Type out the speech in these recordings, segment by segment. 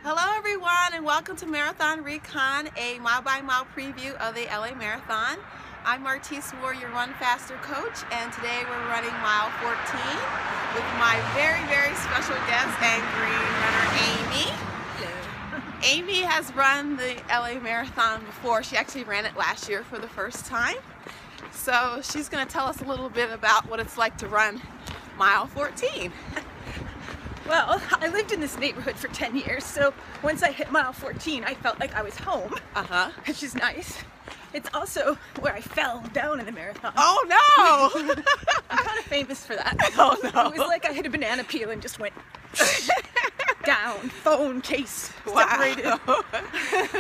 Hello everyone, and welcome to Marathon Recon, a mile-by-mile preview of the LA Marathon. I'm Martise Moore, your Run Faster coach, and today we're running mile 14 with my very, very special guest and GreenRunner, Amy. Amy has run the LA Marathon before. She actually ran it last year for the first time. So she's going to tell us a little bit about what it's like to run mile 14. Well, I lived in this neighborhood for 10 years, so once I hit mile 14, I felt like I was home, which is nice. It's also where I fell down in the marathon. Oh no! I'm kind of famous for that. Oh no! It was like I hit a banana peel and just went down, phone case separated. Wow.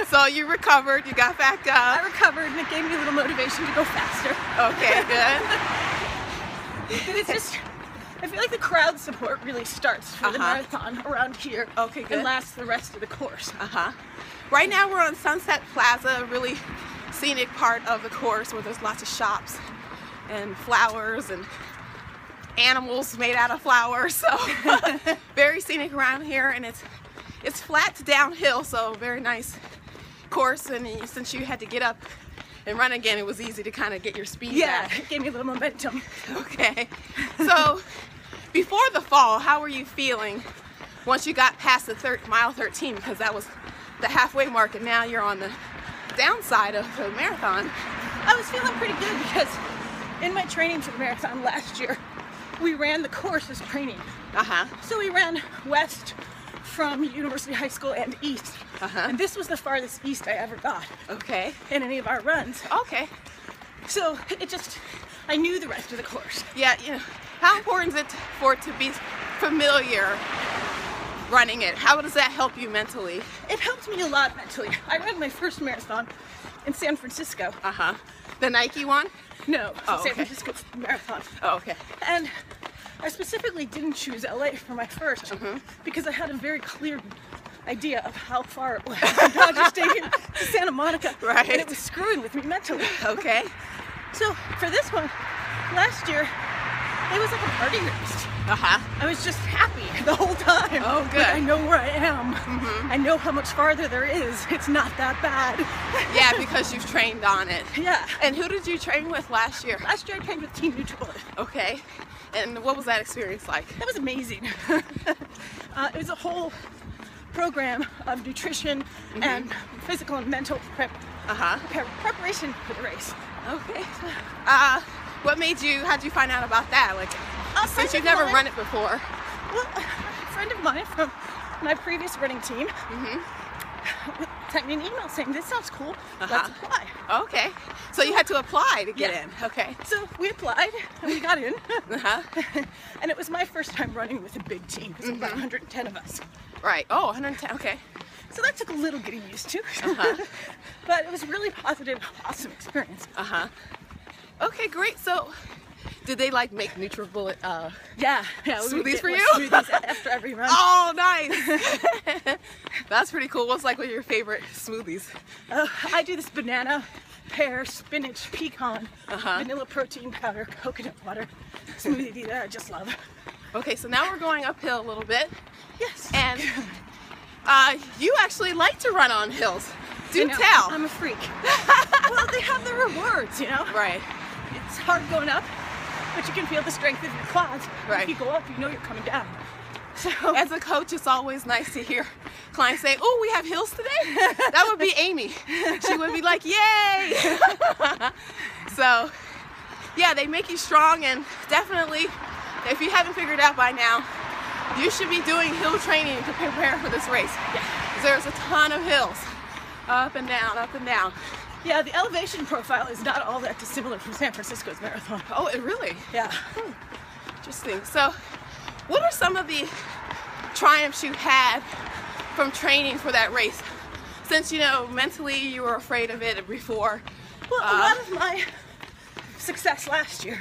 So you recovered, you got back up. I recovered and it gave me a little motivation to go faster. Okay, good. But it's just, I feel like the crowd support really starts for the marathon around here. Okay, good. And lasts the rest of the course. Right now we're on Sunset Plaza, a really scenic part of the course where there's lots of shops and flowers and animals made out of flowers. So very scenic around here, and it's flat to downhill, so very nice course. And since you had to get up and run again, it was easy to kind of get your speed back. It gave me a little momentum. Okay, so before the fall, how were you feeling once you got past the mile 13? Because that was the halfway mark, and now you're on the downside of the marathon. I was feeling pretty good because in my training for the marathon last year, we ran the course as training. So we ran west from University High School and east. And this was the farthest east I ever got. Okay. In any of our runs. Okay. So I knew the rest of the course. Yeah, you know, how important is it for it to be familiar running it? How does that help you mentally? It helped me a lot mentally. I ran my first marathon in San Francisco. The Nike one? No, San Francisco Marathon. Oh, okay. And I specifically didn't choose LA for my first because I had a very clear idea of how far it was from Dodger Stadium to Santa Monica. Right. And it was screwing with me mentally. Okay. So for this one, last year, it was like a party race. I was just happy the whole time. Oh, good. Like, I know where I am. I know how much farther there is. It's not that bad. Yeah, because you've trained on it. Yeah. And who did you train with last year? Last year I trained with Team Nutribullet. Okay. And what was that experience like? That was amazing. It was a whole program of nutrition and physical and mental preparation for the race. Okay. How'd you find out about that? Like, since you've never run it before. Well, a friend of mine from my previous running team sent me an email saying, this sounds cool, let's apply. Okay. So you had to apply to get in. Okay. So we applied and we got in. And it was my first time running with a big team. It was about 110 of us. Right. Oh, 110. Okay. So that took a little getting used to. But it was a really positive, awesome experience. Okay, great. So did they like make NutriBullet smoothies for you? Smoothies after every run. Oh, nice. That's pretty cool. What's like one of your favorite smoothies? I do this banana, pear, spinach, pecan, vanilla protein powder, coconut water smoothie that I just love. Okay, so now we're going uphill a little bit. Yes. And you actually like to run on hills. Do tell. I'm a freak. Well, they have the rewards, you know? Right. It's hard going up, but you can feel the strength of your quads. Right. If you go up, you know you're coming down. So, as a coach, it's always nice to hear clients say, oh, we have hills today? That would be Amy. She would be like, yay! So, yeah, they make you strong, and definitely, if you haven't figured it out by now, you should be doing hill training to prepare for this race. Yeah. There's a ton of hills. Up and down, up and down. Yeah, the elevation profile is not all that dissimilar from San Francisco's marathon. Oh, it really? Yeah. Interesting. So, what are some of the triumphs you had from training for that race? Since, you know, mentally you were afraid of it before. Well, a lot of my success last year,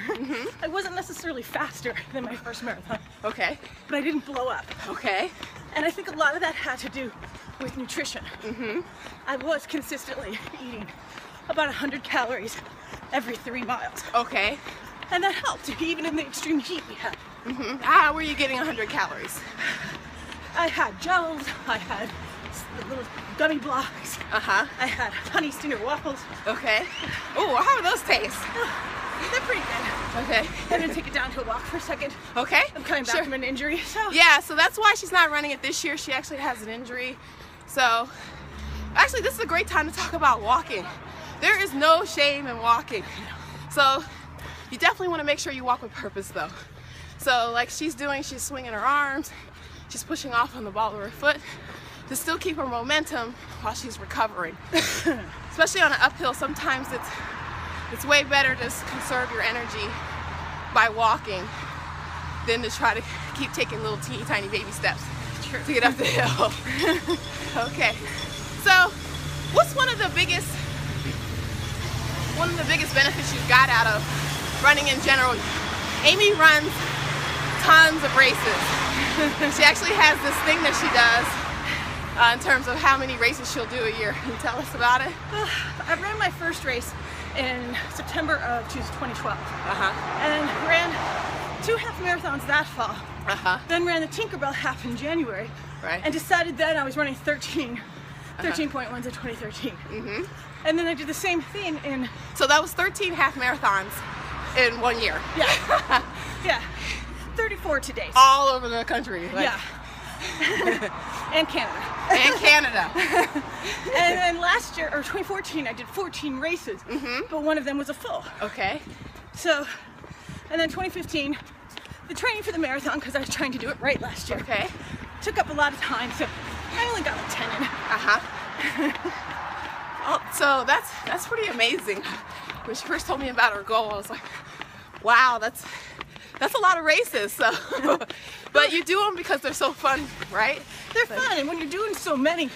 I wasn't necessarily faster than my first marathon. Okay. But I didn't blow up. Okay. And I think a lot of that had to do with nutrition. I was consistently eating about 100 calories every 3 miles. Okay. And that helped, even in the extreme heat we had. How were you getting 100 calories? I had gels, I had the little gummy blocks. Uh-huh. I had honey stinger waffles. Okay. Oh, how do those taste? They're pretty good. Okay. I'm gonna take it down to a walk for a second. Okay. I'm coming back from an injury, so. Yeah, so that's why she's not running it this year. She actually has an injury. So, actually, this is a great time to talk about walking. There is no shame in walking. So, you definitely want to make sure you walk with purpose, though. So, like she's doing, she's swinging her arms, she's pushing off on the ball of her foot to still keep her momentum while she's recovering. Especially on an uphill, sometimes it's way better to conserve your energy by walking than to try to keep taking little teeny tiny baby steps to get up the hill. Okay, so what's one of the biggest benefits you've got out of running in general? Amy runs tons of races. She actually has this thing that she does in terms of how many races she'll do a year. Can you tell us about it? I ran my first race in September of 2012. Uh-huh. And ran 2 half marathons that fall. Uh-huh. Then ran the Tinkerbell half in January. Right. And decided then I was running 13.1s in 2013. Mm-hmm. And then I did the same thing in... So that was 13 half marathons in 1 year. Yeah. Yeah. 34 today. All over the country. Like. Yeah. And Canada. And Canada. And then last year, or 2014, I did 14 races, but one of them was a full. Okay. So, and then 2015, the training for the marathon, because I was trying to do it right last year. Okay. Took up a lot of time, so I only got like 10 in. Oh, so that's pretty amazing. When she first told me about her goal, I was like, wow, that's a lot of races. So, but you do them because they're so fun, right? They're fun, and when you're doing so many,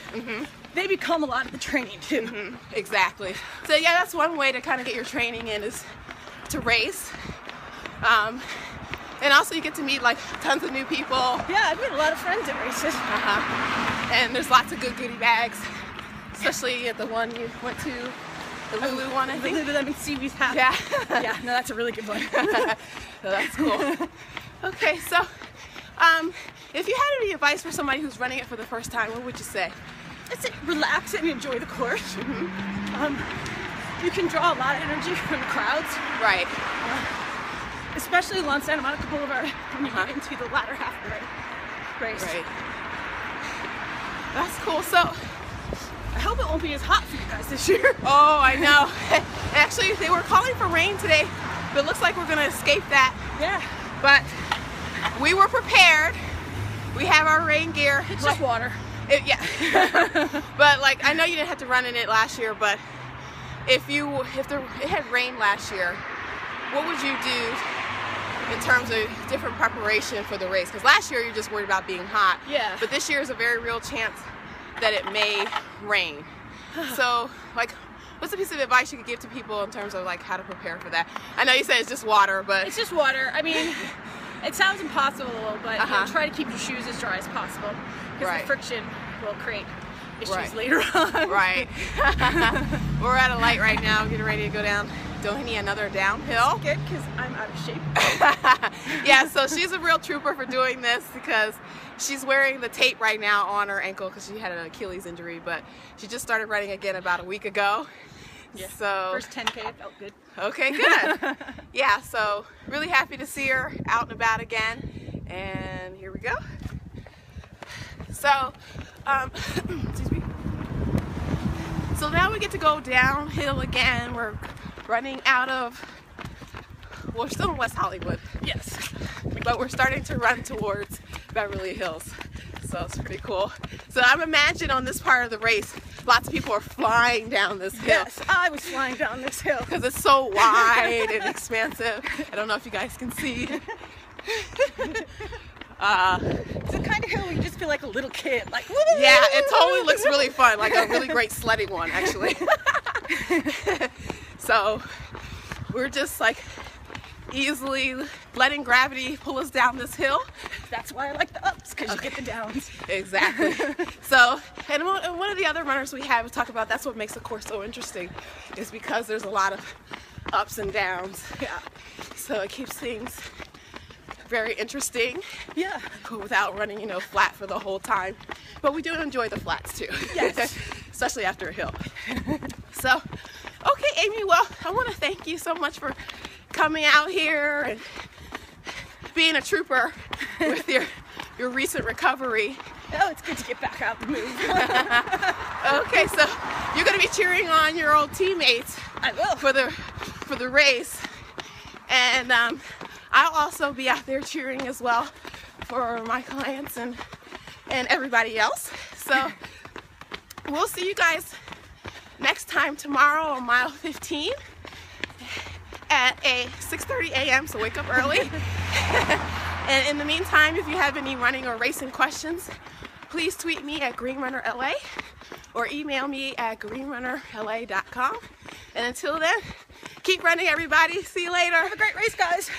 they become a lot of the training too. Exactly. So yeah, that's one way to kind of get your training in, is to race. And also you get to meet like tons of new people. Yeah, I've made a lot of friends at races. And there's lots of good goodie bags, especially at the one you went to, the Lulu one, I think. The Lululemon Seaweeds hat. Yeah. Yeah, no, that's a really good one. So that's cool. Okay, so if you had any advice for somebody who's running it for the first time, what would you say? I'd say relax and enjoy the course. You can draw a lot of energy from the crowds. Right. Especially along Santa Monica Boulevard when you get into the latter half of the race. Right. That's cool. So I hope it won't be as hot for you guys this year. Oh, I know. Actually, they were calling for rain today, but it looks like we're going to escape that. Yeah. But we were prepared. We have our rain gear. It's just water. Yeah. But like, I know you didn't have to run in it last year, but if it had rained last year, what would you do in terms of different preparation for the race? Because last year you're just worried about being hot. Yeah. But this year is a very real chance that it may rain. So, like, what's a piece of advice you could give to people in terms of like how to prepare for that? I know you said it's just water, but it's just water. I mean, it sounds impossible, but you know, try to keep your shoes as dry as possible, because the friction will create issues later on. Right. We're at a light right now, getting ready to go down. Don't need another downhill. Good, because I'm out of shape. Yeah, so she's a real trooper for doing this, because she's wearing the tape right now on her ankle because she had an Achilles injury, but she just started running again about a week ago. Yeah. So first 10K felt good. Okay, good. Yeah, so really happy to see her out and about again. And here we go. So, excuse me. So now we get to go downhill again. We're running out of, well, we're still in West Hollywood. Yes. But we're starting to run towards Beverly Hills. So it's pretty cool. So I'm imagining on this part of the race, lots of people are flying down this hill. Yes, I was flying down this hill. Because it's so wide and expansive. I don't know if you guys can see. It's the kind of hill where you just feel like a little kid. Like, woo! Yeah, it totally looks really fun. Like a really great sledding one, actually. So we're just like easily letting gravity pull us down this hill. That's why I like the ups, because you get the downs. Exactly. So, and one of the other runners we have talk about, that's what makes the course so interesting, is because there's a lot of ups and downs. Yeah. So it keeps things very interesting. Yeah. Without running, you know, flat for the whole time. But we do enjoy the flats too. Yes. Especially after a hill. So, okay, Amy, well, I want to thank you so much for coming out here and being a trooper with your recent recovery. Oh, it's good to get back out and move. Okay, so you're going to be cheering on your old teammates. I will. For the race. And I'll also be out there cheering as well for my clients and everybody else. So we'll see you guys next time tomorrow on mile 15 at 6:30 a.m. So wake up early. And in the meantime, if you have any running or racing questions, please tweet me at GreenRunnerLA or email me at greenrunnerla.com. And until then, keep running, everybody. See you later. Have a great race, guys.